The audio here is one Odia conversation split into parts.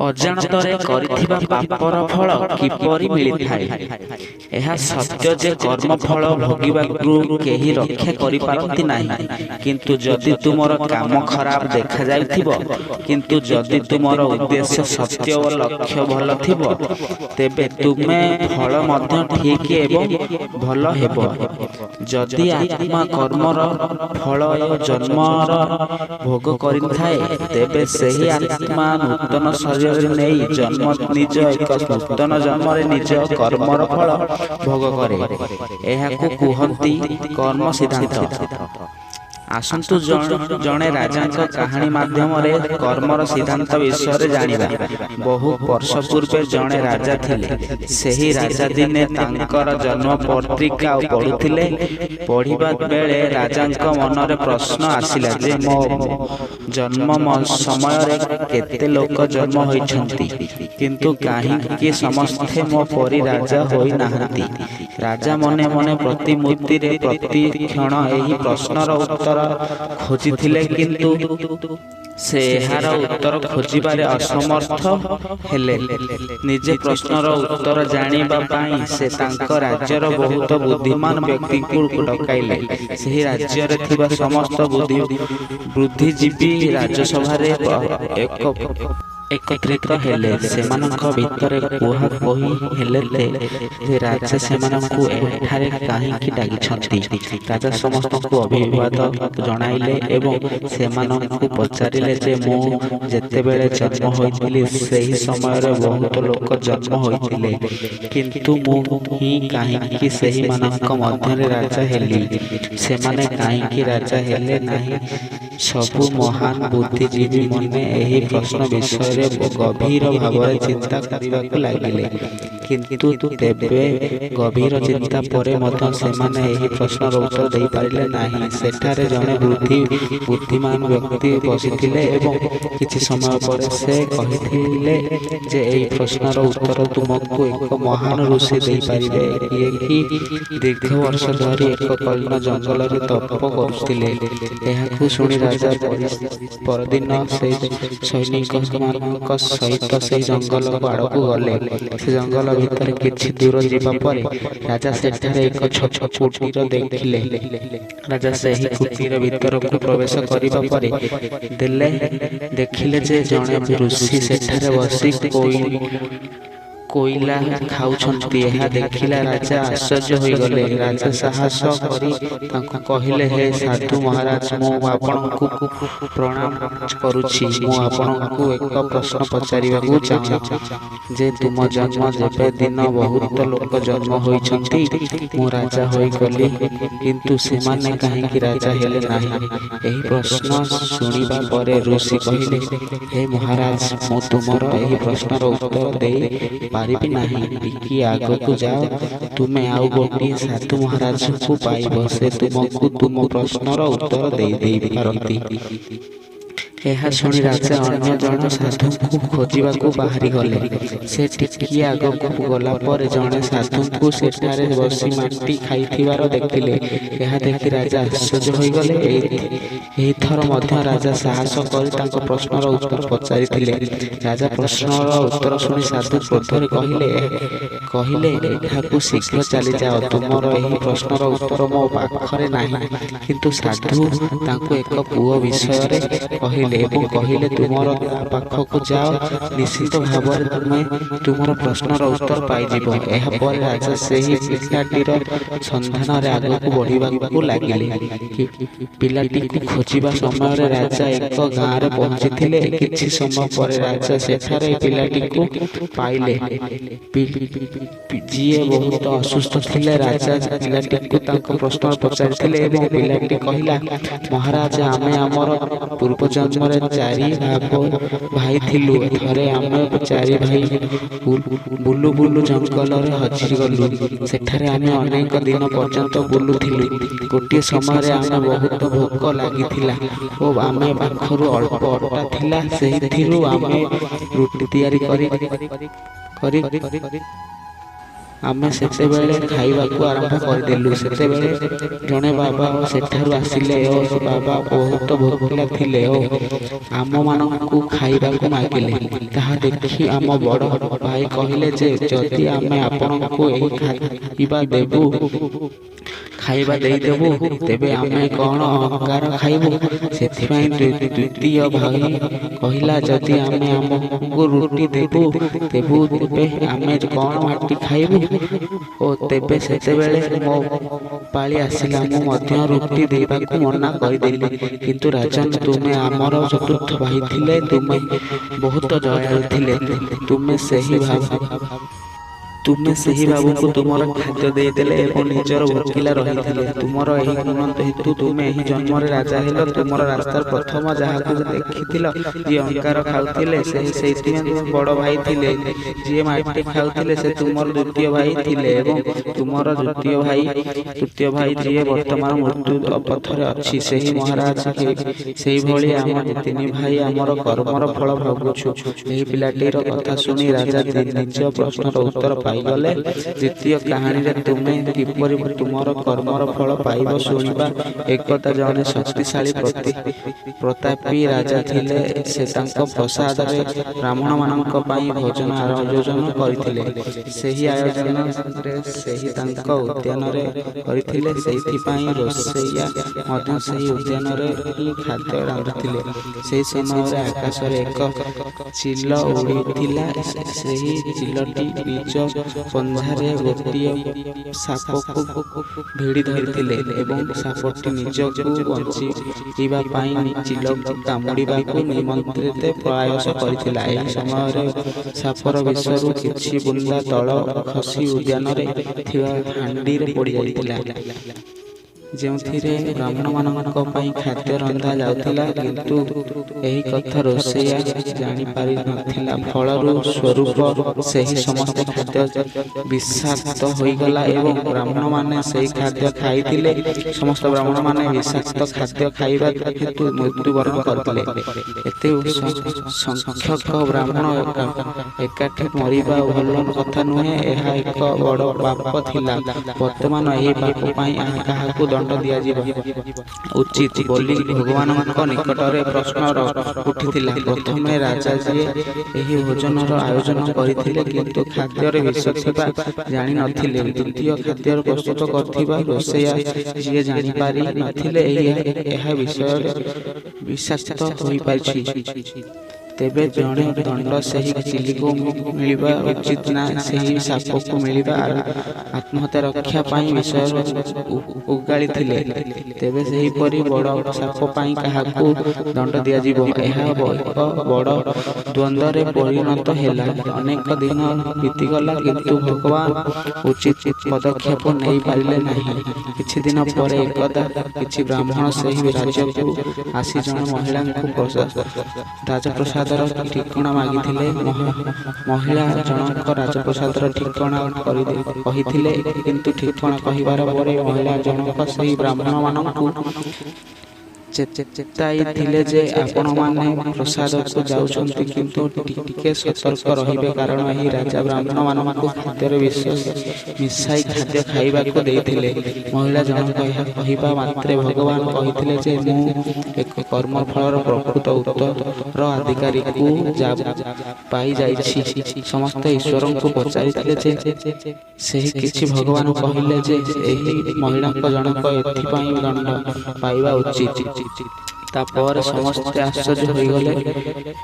ଅଜାଣତରେ କରିଥିବା ପାପର ଫଳ କିପରି ମିଳିଥାଏ? ଏହା ସତ୍ୟ ଯେ କର୍ମ ଫଳ ଭୋଗିବାକୁ କେହି ରକ୍ଷା କରିପାରନ୍ତି ନାହିଁ। କିନ୍ତୁ ଯଦି ତୁମର କାମ ଖରାପ ଦେଖାଯାଉଥିବ, କିନ୍ତୁ ଯଦି ତୁମର ଉଦ୍ଦେଶ୍ୟ ସତ୍ୟ ଓ ଲକ୍ଷ୍ୟ ଭଲ ଥିବ, ତେବେ ତୁମେ ଫଳ ମଧ୍ୟ ଠିକ୍ ଏବଂ ଭଲ ହେବ। ଯଦି ଆତ୍ମା କର୍ମର ଫଳ ଓ ଜନ୍ମର ଭୋଗ କରିଥାଏ, ତେବେ ସେହି ଆତ୍ମା ନୂତନ ଶରୀର ନେଇ ନିଜ ଏକ ନୂତନ ଜନ୍ମରେ ନିଜ କର୍ମର ଫଳ ଭୋଗ କରେ। ଏହାକୁ କୁହନ୍ତି କର୍ମ ସିଦ୍ଧାନ୍ତ। ଆସନ୍ତୁ ଜଣେ ରାଜାଙ୍କ କାହାଣୀ ମାଧ୍ୟମରେ କର୍ମର ସିଦ୍ଧାନ୍ତ ବିଷୟରେ ଜାଣିବା। ବହୁ ବର୍ଷ ପୂର୍ବେ ଜଣେ ରାଜା ଥିଲେ। ସେହି ରାଜା ଦିନେ ତାଙ୍କର ଜନ୍ମ ପତ୍ରିକା ପଢ଼ୁଥିଲେ। ପଢ଼ିବା ବେଳେ ରାଜାଙ୍କ ମନରେ ପ୍ରଶ୍ନ ଆସିଲା ଯେ ମୋ ଜନ୍ମ ସମୟରେ କେତେ ଲୋକ ଜନ୍ମ ହୋଇଛନ୍ତି, କିନ୍ତୁ କାହିଁକି ସମସ୍ତେ ମୋ ପରି ରାଜା ହୋଇନାହାନ୍ତି? ରାଜା ମନେ ମନେ ପ୍ରତି ମୁହୂର୍ତ୍ତରେ ପ୍ରତି କ୍ଷଣ ଏହି ପ୍ରଶ୍ନର ଉତ୍ତର ଖୋଜିଥିଲେ, କିନ୍ତୁ ସେ ଏହାର ଉତ୍ତର ଖୋଜିବାରେ ଅସମର୍ଥ ହେଲେ। ନିଜେ ପ୍ରଶ୍ନର ଉତ୍ତର ଜାଣିବା ପାଇଁ ସେ ତାଙ୍କ ରାଜ୍ୟର ବହୁତ ବୁଦ୍ଧିମାନ ବ୍ୟକ୍ତିଙ୍କୁ ଡକାଇଲେ। ସେହି ରାଜ୍ୟରେ ଥିବା ସମସ୍ତ ବୁଦ୍ଧିଜୀବୀ ରାଜସଭାରେ ଏକତ୍ରିତ ହେଲେ। ସେମାନଙ୍କ ଭିତରେ କୁହାକୁହି ହେଲେ ଯେ ରାଜା ସେମାନଙ୍କୁ ଏଠାରେ କାହିଁକି ଡାକିଛନ୍ତି। ରାଜା ସମସ୍ତଙ୍କୁ ଅଭିବାଦ ଜଣାଇଲେ ଏବଂ ସେମାନଙ୍କୁ ପଚାରିଲେ ଯେ ମୁଁ ଯେତେବେଳେ ଜନ୍ମ ହୋଇଥିଲି ସେହି ସମୟରେ ବହୁତ ଲୋକ ଜନ୍ମ ହୋଇଥିଲେ, କିନ୍ତୁ ମୁଁ ହିଁ କାହିଁକି ସେହିମାନଙ୍କ ମଧ୍ୟରେ ରାଜା ହେଲି? ସେମାନେ କାହିଁକି ରାଜା ହେଲେ ନାହିଁ? ସବୁ ମହାନ ବୁଦ୍ଧିଜୀବୀ ମାନେ ଏହି ପ୍ରଶ୍ନ ବିଷୟରେ ଗଭୀର ଭାବରେ ଚିନ୍ତା କରିବାକୁ ଲାଗିଲେ, କିନ୍ତୁ ତେବେ ଗଭୀର ଚିନ୍ତା ପରେ ମଧ୍ୟ ସେମାନେ ଏହି ପ୍ରଶ୍ନର ଉତ୍ତର ଦେଇପାରିଲେ ନାହିଁ। ସେଠାରେ ଜଣେ ବୁଦ୍ଧିମାନ ବ୍ୟକ୍ତି ବସିଥିଲେ ଏବଂ କିଛି ସମୟ ପରେ ସେ କହିଥିଲେ ଯେ ଏହି ପ୍ରଶ୍ନର ଉତ୍ତର ତୁମକୁ ଏକ ମହାନ ଋଷି ଦେଇପାରିବେ, ଯିଏକି ଦୀର୍ଘ ବର୍ଷ ଧରି ଏକ କଠିନ ଜଙ୍ଗଲରେ ତପ କରୁଥିଲେ। ଏହାକୁ ଶୁଣି ରାଜା ପରଦିନ ସେ ସୈନିକମାନଙ୍କ ସହିତ ସେହି ଜଙ୍ଗଲ ଆଡ଼କୁ ଗଲେ। ସେ ଜଙ୍ଗଲ ଭିତରେ କିଛି ଦୂର ଯିବା ପରେ ରାଜା ସେଠାରେ ଏକ ଛୋଟ କୁଟୀର ଦେଖିଲେ। ରାଜା ସେହି କୁଟୀର ଭିତରକୁ ପ୍ରବେଶ କରିବା ପରେ ଦେଖିଲେ ଯେ ଜଣେ ଋଷି ସେଠାରେ ବସି କୋଇଲା ଖାଉଛନ୍ତି। ଏହା ଦେଖିଲା ରାଜା ଆଶ୍ଚର୍ଯ୍ୟ ହୋଇଗଲେ। ରାଜା ସାହସ କରି ତାଙ୍କୁ କହିଲେ, ହେ ସାଧୁ ମହାରାଜ, ମୁଁ ଆପଣଙ୍କୁ ପ୍ରଣାମ କରୁଛି। ମୁଁ ଆପଣଙ୍କୁ ଏକ ପ୍ରଶ୍ନ ପଚାରିବାକୁ ଚାହୁଁଛି ଯେ ତୁମ ଜନ୍ମ ଯେବେ ଦିନ ବହୁତ ଲୋକ ଜନ୍ମ ହୋଇଛନ୍ତି, ମୁଁ ରାଜା ହୋଇଗଲି, କିନ୍ତୁ ସେମାନେ କାହିଁକି ରାଜା ହେଲେ ନାହିଁ? ଏହି ପ୍ରଶ୍ନ ଶୁଣିବା ପରେ ଋଷି କହିଲେ, ହେ ମହାରାଜ, ମୁଁ ତୁମର ଏହି ପ୍ରଶ୍ନର ଉତ୍ତର ଦେଇ ପାରିବି ନାହିଁ। ଟିକିଏ ଆଗକୁ ଯାଅ, ତୁମେ ଆଉ ଗୋଟିଏ ସାଧୁ ମହାରାଜଙ୍କୁ ପାଇବ। ସେ ତୁମକୁ ତୁମ ପ୍ରଶ୍ନର ଉତ୍ତର ଦେଇପାରନ୍ତି। ଏହା ଶୁଣି ରାଜା ଅନ୍ୟ ଜଣେ ସାଧୁଙ୍କୁ ଖୋଜିବାକୁ ବାହାରିଗଲେ। ସେ ଟିକିଏ ଆଗକୁ ଗଲା ପରେ ଜଣେ ସାଧୁଙ୍କୁ ସେଠାରେ ବସି ମାଟି ଖାଇଥିବାର ଦେଖିଲେ। ଏହା ଦେଖି ରାଜା ଆଶ୍ଚର୍ଯ୍ୟ ହୋଇଗଲେ। ଏହିଥର ମଧ୍ୟ ରାଜା ସାହସ କରି ତାଙ୍କ ପ୍ରଶ୍ନର ଉତ୍ତର ପଚାରିଥିଲେ। ରାଜା ପ୍ରଶ୍ନର ଉତ୍ତର ଶୁଣି ସାଧୁ କ୍ରୋଧରେ କହିଲେ, ଏଠାକୁ ଶୀଘ୍ର ଚାଲିଯାଅ, ତୁମର ଏହି ପ୍ରଶ୍ନର ଉତ୍ତର ମୋ ପାଖରେ ନାହିଁ। କିନ୍ତୁ ସାଧୁ ତାଙ୍କୁ ଏକ ପୁଅ ବିଷୟରେ କହିଲେ ଏବଂ କହିଲେ, ତୁମର ପାଖକୁ ଯାଅ, ନିଶ୍ଚିତ ଭାବରେ ତୁମେ ତୁମର ପ୍ରଶ୍ନର ଉତ୍ତର ପାଇଯିବ। ଏହାପରେ ରାଜା ସେହି ପିଲାଟିର ସନ୍ଧାନରେ ଆଗକୁ ବଢ଼ିବାକୁ ଲାଗିଲେ। ପିଲାଟିକୁ ଖୋଜିବା ସମୟରେ ରାଜା ଏକ ଗାଁରେ ପହଞ୍ଚିଥିଲେ। କିଛି ସମୟ ପରେ ରାଜା ସେଠାରେ ପିଲାଟିକୁ ପାଇଲେ, ଯିଏ ବହୁତ ଅସୁସ୍ଥ ଥିଲେ। ରାଜା ପିଲାଟିକୁ ତାଙ୍କ ପ୍ରଶ୍ନ ପଚାରିଥିଲେ ଏବଂ ପିଲାଟି କହିଲା, ମହାରାଜ, ଆମେ ଆମର ପୂର୍ବ ଜନ୍ମରେ 4 ଭାଇ ଥିଲୁ। ଥରେ ଆମେ 4 ଭାଇ ବୁଲୁ ବୁଲୁ ଜଙ୍ଗଲରେ ହଜିଗଲୁ। ସେଠାରେ ଆମେ ଅନେକ ଦିନ ପର୍ଯ୍ୟନ୍ତ ବୁଲୁଥିଲୁ। ଗୋଟିଏ ସମୟରେ ଆମେ ବହୁତ ଭୋକ ଲାଗିଥିଲା ଓ ଆମେ ପାଖରୁ ଅଳ୍ପ ଅଟା ଥିଲା। ସେଥିରୁ ଆମେ ରୁଟି ତିଆରି କରି ଆମେ ସେତେବେଳେ ଖାଇବାକୁ ଆରମ୍ଭ କରିଦେଲୁ। ସେତେବେଳେ ଜଣେ ବାବା ସେଠାରୁ ଆସିଲେ ଓ ସେ ବାବା ବହୁତ ଭୋକିଲା ଥିଲେ ଓ ଆମମାନଙ୍କୁ ଖାଇବାକୁ ମାଗିଲେ। ତାହା ଦେଖି ଆମ ବଡ଼ ଭାଇ କହିଲେ ଯେ ଯଦି ଆମେ ଆପଣଙ୍କୁ ଏହି ଖାଇବା ଦେଇଦେବୁ ତେବେ ଆମେ କ'ଣ ଅଙ୍ଗାର ଖାଇବୁ? ସେଥିପାଇଁ ଦ୍ୱିତୀୟ ଭାଇ କହିଲା ଯଦି ଆମେ ଆମକୁ ରୁଟି ଦେବୁ ତେବେ ଆମେ କ'ଣ ମାଟି ଖାଇବୁ? ଓ ତେବେ ସେତେବେଳେ ମୋ ପାଳି ଆସିଲା। ମୁଁ ମଧ୍ୟ ରୁଟି ଦେବାକୁ ମନା କରିଦେଲି। କିନ୍ତୁ ରାଜନ, ତୁମେ ଆମର ଚତୁର୍ଥ ଭାଇ ଥିଲେ। ତୁମେ ବହୁତ ଦୟାଳୁ ଥିଲେ। ତୁମେ ସେହି ବାବୁଙ୍କୁ ତୁମର ଖାଦ୍ୟ ଦେଇଦେଲେ ଏବଂ ନିଜର ଭୋକିଲା ରହିଥିଲେ। ତୁମର ଏହି ଗୁଣ ହେତୁ ତୁମେ ଏହି ଜନ୍ମରେ ରାଜା ହେଲ। ତୁମର ରାସ୍ତାର ପ୍ରଥମ ଯାହାକୁ ଦେଖିଥିଲ, ଯିଏ ଅଙ୍ଗାର ଖାଉଥିଲେ, ସେଇଥିପାଇଁ ତୁମେ ବଡ଼ ଭାଇ ଥିଲେ। ଯିଏ ମାଟି ଖାଉଥିଲେ ସେ ତୁମର ଦ୍ୱିତୀୟ ଭାଇ ଥିଲେ ଏବଂ ତୁମର ତୃତୀୟ ଭାଇ ଯିଏ ବର୍ତ୍ତମାନ ମୃତ୍ୟୁ ପଥରେ ଅଛି ସେହି ମହାରାଜ। ସେହିଭଳି ଆମ ତିନି ଭାଇ ଆମର କର୍ମର ଫଳ ଭୋଗୁଛୁ। ଏହି ପିଲାଟିର କଥା ଶୁଣି ରାଜା ନିଜ ପ୍ରଶ୍ନର ଉତ୍ତର ପାଇଗଲେ। ଦ୍ୱିତୀୟ କାହାଣୀରେ ତୁମେ କିପରି ତୁମର କର୍ମର ଫଳ ପାଇବ ଶୁଣିବା। ଏକଦା ଜଣେ ଶକ୍ତିଶାଳୀ ପ୍ରତାପୀ ରାଜା ଥିଲେ। ସେ ତାଙ୍କ ପ୍ରାସାଦରେ ବ୍ରାହ୍ମଣମାନଙ୍କ ପାଇଁ ଭୋଜନ ଆୟୋଜନ କରିଥିଲେ। ସେହି ଆୟୋଜନରେ ସେହି ତାଙ୍କ ଉଦ୍ୟାନରେ କରିଥିଲେ। ସେଇଥିପାଇଁ ରୋଷେଇଆ ମଧ୍ୟ ସେହି ଉଦ୍ୟାନରେ ହିଁ ଖାଦ୍ୟ ରାନ୍ଧୁଥିଲେ। ସେହି ସମୟରେ ଆକାଶରେ ଏକ ଚିଲ ଉଡ଼ିଥିଲା। ସେହି ଚିଲଟି ନିଜ ପଞ୍ଝାରେ ଗୋଟିଏ ସାପକୁ ଭିଡ଼ି ଧରିଥିଲେ ଏବଂ ସାପଟି ନିଜକୁ ବଞ୍ଚିବା ପାଇଁ ଚିଲକୁ କାମୁଡ଼ିବାକୁ ନିମନ୍ତ୍ରିତ ପ୍ରୟାସ କରିଥିଲା। ଏହି ସମୟରେ ସାପର ବିଷରୁ କିଛି ବୁନ୍ଦା ତଳ ଖସି ଉଦ୍ୟାନରେ ଥିବା ହାଣ୍ଡିରେ ପଡ଼ିଯାଇଥିଲା, ଯେଉଁଥିରେ ବ୍ରାହ୍ମଣମାନଙ୍କ ପାଇଁ ଖାଦ୍ୟ ରନ୍ଧା ଯାଉଥିଲା। କିନ୍ତୁ ଏହି କଥା ରୋଷେଇଆ ଜାଣିପାରିନଥିଲା। ଫଳରୁ ସ୍ୱରୂପ ସେହି ସମସ୍ତ ଖାଦ୍ୟ ବିଷାକ୍ତ ହୋଇଗଲା ଏବଂ ବ୍ରାହ୍ମଣମାନେ ସେହି ଖାଦ୍ୟ ଖାଇଥିଲେ। ସମସ୍ତ ବ୍ରାହ୍ମଣମାନେ ବିଷାକ୍ତ ଖାଦ୍ୟ ଖାଇବା ହେତୁ ମୃତ୍ୟୁବରଣ କରିଥିଲେ। ଏତେ ସଂଖ୍ୟକ ବ୍ରାହ୍ମଣ ଏକାଠି ମରିବା ଭଲ କଥା ନୁହେଁ। ଏହା ଏକ ବଡ଼ ପାପ ଥିଲା। ବର୍ତ୍ତମାନ ଏହି ପାପ ପାଇଁ କାହାକୁ ଦଣ୍ଡ ଦିଆଯିବା ଉଚିତ ବୋଲି ଭଗବାନଙ୍କ ନିକଟରେ ପ୍ରଶ୍ନ ଉଠିଥିଲା। ପ୍ରଥମେ ରାଜା ଯିଏ ଏହି ଭୋଜନର ଆୟୋଜନ କରିଥିଲେ କିନ୍ତୁ ଖାଦ୍ୟରେ ବିଷ ଥିବା ଜାଣିନଥିଲେ। ଦ୍ୱିତୀୟ ଖାଦ୍ୟ ପ୍ରସ୍ତୁତ କରିଥିବା ରୋଷେଇଆ ଯିଏ ଜାଣିପାରି ନଥିଲେ ଏହା ବିଷୟରେ ବିଷାକ୍ତ ହୋଇପାରିଛି। ତେବେ ଜଣେ ଦଣ୍ଡ ସେହି ଚିଲିକୁ ମିଳିବା ଉଚିତ ନା ସେହି ସାପକୁ ମିଳିବା? ଆତ୍ମହତ୍ୟା ରକ୍ଷା ପାଇଁ ବିଷୟ ଉଗାଳିଥିଲେ। ତେବେ ସେହିପରି ବଡ଼ ସାପ ପାଇଁ କାହାକୁ ଦଣ୍ଡ ଦିଆଯିବ? ଏହା ଏକ ବଡ଼ ଦ୍ୱନ୍ଦ୍ୱରେ ପରିଣତ ହେଲା। ଅନେକ ଦିନ ବିତିଗଲା କିନ୍ତୁ ଭଗବାନ ଉଚିତ ପଦକ୍ଷେପ ନେଇପାରିଲେ ନାହିଁ। କିଛି ଦିନ ପରେ ଏକଦା କିଛି ବ୍ରାହ୍ମଣ ସେହି ରାଜ୍ୟକୁ ଆସି ଜଣେ ମହିଳାଙ୍କୁ ରାଜପ୍ରସାଦ ଠିକଣା ମାଗିଥିଲେ। ମହିଳା ଜଣକ ରାଜପ୍ରସାଦର ଠିକଣା କହିଥିଲେ। କିନ୍ତୁ ଠିକଣା କହିବାର ପରେ ମହିଳା ଜଣକ ସେହି ବ୍ରାହ୍ମଣମାନଙ୍କୁ ଚେତାଇଥିଲେ ଯେ ଆପଣମାନେ ପ୍ରାସାଦକୁ ଯାଉଛନ୍ତି କିନ୍ତୁ ଟିକେ ସତର୍କ ରହିବେ, କାରଣ ଏହି ରାଜା ବ୍ରାହ୍ମଣମାନଙ୍କୁ ଖାଦ୍ୟରେ ବିଷ ମିଶାଇ ଖାଦ୍ୟ ଖାଇବାକୁ ଦେଇଥିଲେ। ମହିଳା ଜଣକ ଏହା କହିବା ମାତ୍ରେ ଭଗବାନ କହିଥିଲେ ଯେ ମୁଁ ଏକ କର୍ମଫଳର ପ୍ରକୃତ ଉତ୍ତର ଅଧିକାରୀକୁ ପାଇଯାଇଛି। ସମସ୍ତେ ଈଶ୍ୱରଙ୍କୁ ପଚାରିଥିଲେ ଯେ ସେହି କିଛି। ଭଗବାନ କହିଲେ ଯେ ଏହି ମହିଳାଙ୍କ ଜଣକ ଏଥିପାଇଁ ଦଣ୍ଡ ପାଇବା ଉଚିତ। ତାପରେ ସମସ୍ତେ ଆଶ୍ଚର୍ଯ୍ୟ ହୋଇଗଲେ।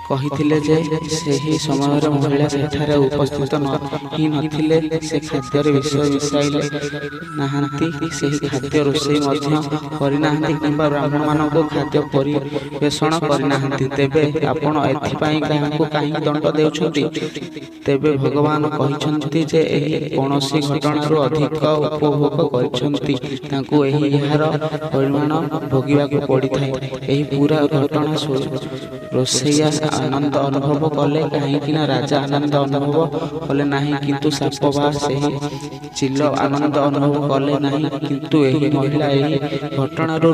କହିଥିଲେ ଯେ ସେହି ସମୟରେ ମହିଳା ସେଠାରେ ଉପସ୍ଥିତ ହିଁ ନଥିଲେ। ସେ ଖାଦ୍ୟରେ ବିଷ ମିଶାଇଲେ ନାହାନ୍ତି, ସେହି ଖାଦ୍ୟ ରୋଷେଇ ମଧ୍ୟ କରିନାହାନ୍ତି କିମ୍ବା ବ୍ରାହ୍ମଣମାନଙ୍କୁ ଖାଦ୍ୟ ପରିବେଷଣ କରିନାହାନ୍ତି। ତେବେ ଆପଣ ଏଥିପାଇଁ କାହାକୁ କାହିଁକି ଦଣ୍ଡ ଦେଉଛନ୍ତି? ତେବେ ଭଗବାନ କହିଛନ୍ତି ଯେ ଏହି କୌଣସି ଘଟଣାରୁ ଅଧିକ ଉପଭୋଗ କରିଛନ୍ତି ତାଙ୍କୁ ଏହାର ପରିମାଣ ଭୋଗିବାକୁ ପଡ଼ିଥାଏ। ଏହି ଏହି ପୁରା ଘଟଣା ରୋଷେଇଆ ଆନନ୍ଦ ଅନୁଭବ କଲେ, କାହିଁକି ନା ରାଜା ଆନନ୍ଦ ଅନୁଭବ କଲେ ନାହିଁ, କିନ୍ତୁ ସାପ ବା ସେହି ଚିଲ ଆନନ୍ଦ ଅନୁଭବ କଲେ ନାହିଁ। କିନ୍ତୁ ଏହି ମହିଳା ଏହି ଘଟଣାରୁ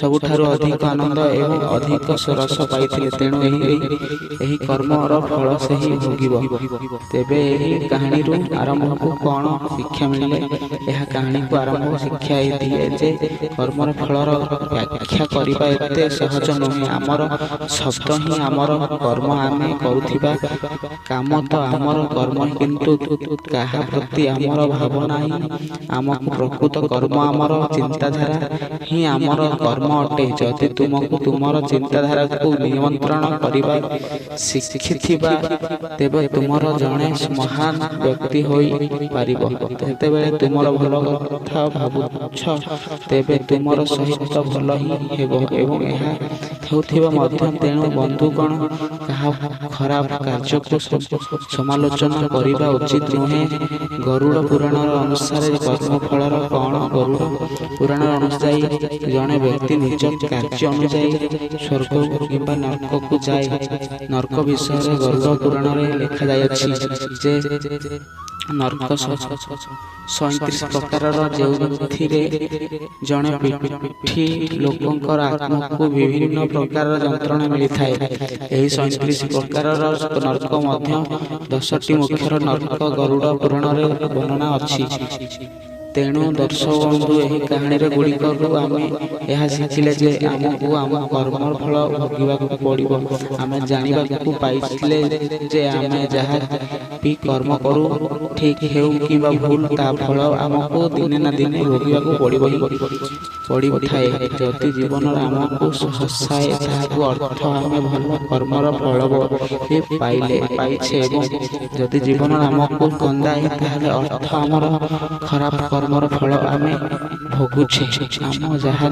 ସବୁଠାରୁ ଅଧିକ ଆନନ୍ଦ ଏବଂ ଅଧିକ ରସ ପାଇଥିଲେ। ତେଣୁ ଏହି କର୍ମର ଫଳ ସେହି ଭୋଗିବ। ତେବେ ଏହି କାହାଣୀରୁ ଆରମ୍ଭକୁ କ'ଣ ଶିକ୍ଷା ମିଳିଲେ? ଏହା କାହାଣୀକୁ ଆରମ୍ଭ ଶିକ୍ଷା ଦିଏ ଯେ କର୍ମର ଫଳର ବ୍ୟାଖ୍ୟା କରିବା ଏତେ ସହଜ ନୁହେଁ। ଆମର ଶବ୍ଦ ହିଁ ଆମର କର୍ମ, ଆମେ କରୁଥିବା କାମ ତ ଆମର କର୍ମ, କିନ୍ତୁ କାହା ପ୍ରତି ଆମର ଭାବନା ହିଁ ଆମକୁ ପ୍ରକୃତ କର୍ମ। ଆମର ଚିନ୍ତାଧାରା ହିଁ ଆମର କର୍ମ ଅଟେ। ଯଦି ତୁମକୁ ତୁମର ଚିନ୍ତାଧାରାକୁ ନିୟନ୍ତ୍ରଣ କରିବା ଶିଖିଥିବା, ତେବେ ତୁମର ଜଣେ ମହାନ ବ୍ୟକ୍ତି ହୋଇପାରିବ। ଯେତେବେଳେ ତୁମର ଭଲ କଥା ଭାବୁଛ, ତେବେ ତୁମର ସହିତ ଭଲ ହିଁ ହେବ ଏବଂ ଏହା ହେଉଥିବ ମଧ୍ୟ। ତେଣୁ ବନ୍ଧୁଗଣ, କାହା ଖରାପ କାର୍ଯ୍ୟକୁ ସମାଲୋଚନା କରିବା ଉଚିତ ନୁହେଁ। ଗରୁଡ଼ ପୁରାଣର ଅନୁସାରେ କର୍ମଫଳର କ'ଣ? ଗରୁଡ଼ ପୁରାଣ ଅନୁଯାୟୀ ଜଣେ ବ୍ୟକ୍ତି ନିଜ କାର୍ଯ୍ୟ ଅନୁଯାୟୀ ସ୍ୱର୍ଗକୁ କିମ୍ବା ନର୍କକୁ ଯାଏ। ନର୍କ ବିଷୟରେ ଗରୁଡ଼ ପୁରାଣରେ ଲେଖାଯାଇଅଛି ଯେ ନର୍କ 37 ପ୍ରକାରର, ଯେଉଁଥିରେ ଜଣେ ପିଠି ଲୋକଙ୍କର ଆତ୍ମାକୁ ବିଭିନ୍ନ ପ୍ରକାରର ଯନ୍ତ୍ରଣା ମିଳିଥାଏ। ଏହି 37 ପ୍ରକାରର ନର୍କ ମଧ୍ୟ 10ଟି ମୁଖ୍ୟ ନର୍କ ଗରୁଡ଼ ପୁରାଣରେ ବର୍ଣ୍ଣନା ଅଛି। ତେଣୁ ଦର୍ଶକ ବନ୍ଧୁ, ଏହି କାହାଣୀରେ ଗୁଡ଼ିକରୁ ଆମେ ଏହା ଶିଖିଲେ ଯେ ଆମକୁ ଆମ କର୍ମର ଫଳ ଭୋଗିବାକୁ ପଡ଼ିବ। ଆମେ ଜାଣିବାକୁ ପାଇଥିଲେ ଯେ ଆମେ ଯାହା ବି କର୍ମ କରୁ, ଠିକ୍ ହେଉ କିମ୍ବା ଭୁଲ, ତା ଫଳ ଆମକୁ ଦିନେ ନା ଦିନେ ଭୋଗିବାକୁ ପଡ଼ିଥାଏ। ଯଦି ଜୀବନରେ ଆମକୁ ହସାଏ, ତାହାକୁ ଅର୍ଥ ଆମେ ଭଲ କର୍ମର ଫଳ ପାଇଛେ, ଏବଂ ଯଦି ଜୀବନରେ ଆମକୁ କନ୍ଦାଏ, ତାହେଲେ ଅର୍ଥ ଆମର ଖରାପ କର୍ମର ଫଳ ଆମେ ଭୋଗୁଛେ। ଆମ ଯାହା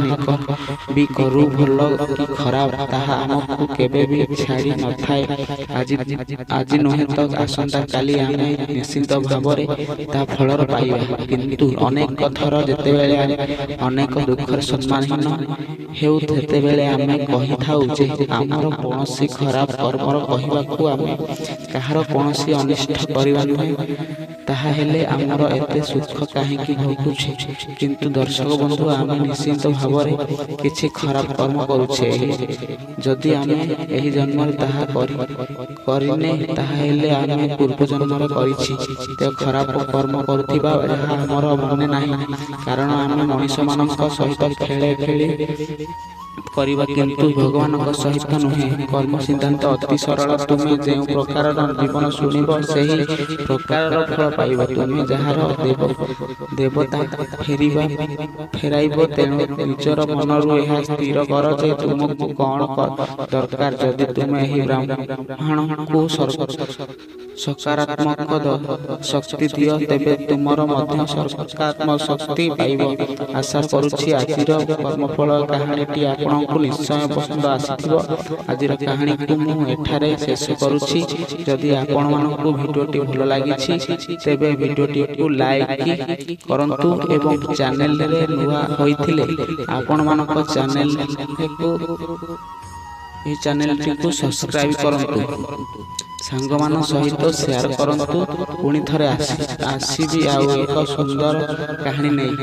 ବି କରୁ, ଭଲ କି ଖରାପ, ତାହା ଆମକୁ କେବେ ବି ଛାଡ଼ି ନଥାଏ। ଆଜି ନୁହେଁ ତ ଆସନ୍ତା କାଲି ଆମେ ନିଶ୍ଚିତ ଭାବରେ ତା ଫଳର ପାଇବା। କିନ୍ତୁ ଅନେକ ଥର ଯେତେବେଳେ ଅନେକ ଦୁଃଖରେ ସମ୍ମାନହୀନ ହେଉ, ସେତେବେଳେ ଆମେ କହିଥାଉ ଯେ ଆମର କୌଣସି ଖରାପ କର୍ମର କହିବାକୁ ଆମେ କାହାର କୌଣସି ଅନିଷ୍ଟ କରିବା ନୁହେଁ। ତାହା ହେଲେ ଆମର ଏତେ ସୁଖ କାହିଁକି ଭୋଗୁଛେ? କିନ୍ତୁ ଦର୍ଶକ ବନ୍ଧୁ, ଆମେ ନିଶ୍ଚିତ ଭାବରେ କିଛି ଖରାପ କର୍ମ କରୁଛେ। ଯଦି ଆମେ ଏହି ଜନ୍ମରେ ତାହା କରିନେ, ତାହେଲେ ଆମେ ପୂର୍ବ ଜନ୍ମରେ କରିଛି ତ ଖରାପ କର୍ମ କରୁଥିବା, ଯାହା ଆମର ମନେ ନାହିଁ। କାରଣ ଆମେ ମଣିଷମାନଙ୍କ ସହିତ ଖେଳି କରିବା, କିନ୍ତୁ ଭଗବାନଙ୍କ ସହିତ ନୁହେଁ। କର୍ମ ସିଦ୍ଧାନ୍ତ ଅତି ସରଳ। ତୁମେ ଯେଉଁ ପ୍ରକାରର ଜୀବନ ଶୁଣିବ, ସେହି ପ୍ରକାରର ଫଳ ପାଇବ। ତୁମେ ଯାହାର ଦେବତା ଫେରାଇବ। ତେଣୁ ନିଜର ମନରୁ ଏହା ସ୍ଥିର କର ଯେ ତୁମକୁ କ'ଣ ଦରକାର। ଯଦି ତୁମେ ଏହି ବ୍ରାହ୍ମଣଙ୍କୁ ସକାରାତ୍ମକ ଶକ୍ତି ଦିଅ, ତେବେ ତୁମର ମଧ୍ୟ ସକାରାତ୍ମକ ଶକ୍ତି ପାଇବ। ଆଶା କରୁଛି ଆଜିର କର୍ମଫଳ କାହାଣୀଟି ଆପଣଙ୍କୁ ନିଶ୍ଚୟ ପସନ୍ଦ ଆସିଥିବ। ଆଜିର କାହାଣୀକୁ ମୁଁ ଏଠାରେ ଶେଷ କରୁଛି। ଯଦି ଆପଣମାନଙ୍କୁ ଭିଡ଼ିଓଟି ଭଲ ଲାଗିଛି, ତେବେ ଭିଡ଼ିଓଟିକୁ ଲାଇକ୍ କରନ୍ତୁ ଏବଂ ଚ୍ୟାନେଲରେ ନୂଆ ହୋଇଥିଲେ ଆପଣମାନଙ୍କ ଚ୍ୟାନେଲଟିକୁ ସବସ୍କ୍ରାଇବ୍ କରନ୍ତୁ। ସାଙ୍ଗମାନଙ୍କ ସହିତ ସେୟାର କରନ୍ତୁ। ପୁଣି ଥରେ ଆସିବି ଆଉ ଏକ ସୁନ୍ଦର କାହାଣୀ ନେଇ।